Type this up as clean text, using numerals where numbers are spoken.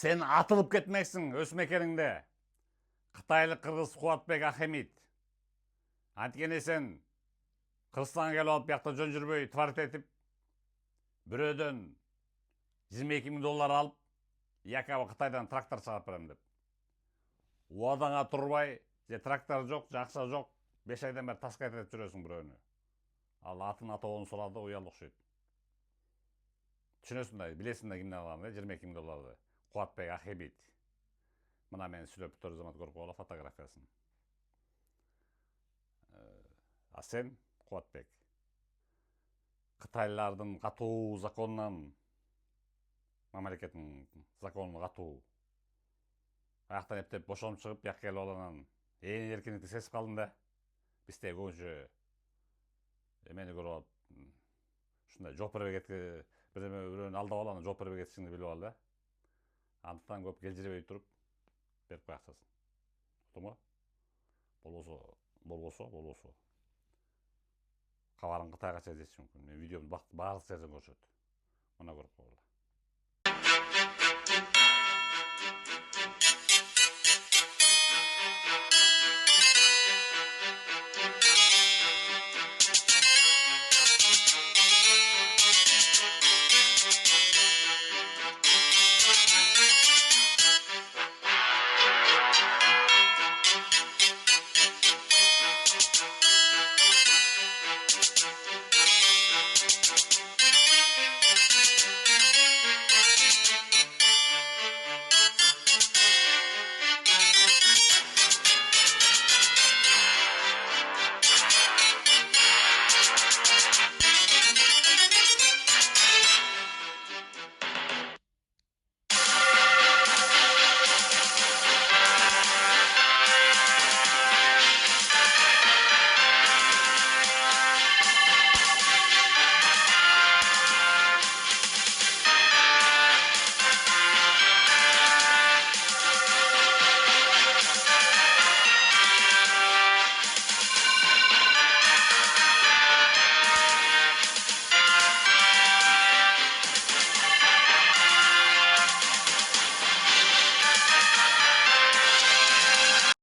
Sen атылып кетмексиң өз мекениңде. Кытайлык кыргыз Кубатбек Ахемит. Анткени сен Кыргызстанга келип алып биякта жөн жүрбөй тварт этип, бирөөдөн 22 000 доллар алып, якобы Кытайдан трактор чыгарып берем деп. Убадаңа турбай, же трактор жок, же акча жок, 5 айдан бери таска этип жүрөсүң бирөөнү. Ал атын атоонун сурады, уял окшойт. Түшүнөсүң да, билесиң да кимден алганын, 22 000 долларды. Кубатбек Ахемит. Мына мен сүйлөп бүтөр замат көрүп койгула фотографиясын. А сен, Кубатбек, Кытайлардын катуу законунан, мамлекеттин законуна катуу, аяктан эптеп бошонуп чыгып, бияка келип алганан ээн эркиндикти сезип калдым да. Бизде көбүнчө эмени көрүп алып, ушундай жооп бербей бирөөнү алдап алып, анан жооп бербей кетишиңди билип ал да. Андыктан көп келжиребей туруп берип кой акчасын. Уктуңбу? Болбосо. Кабарың Кытайга чейин жетиши мүмкүн. Мен видеомду баардык жерден көрүшөт. Мына көрүп койгула.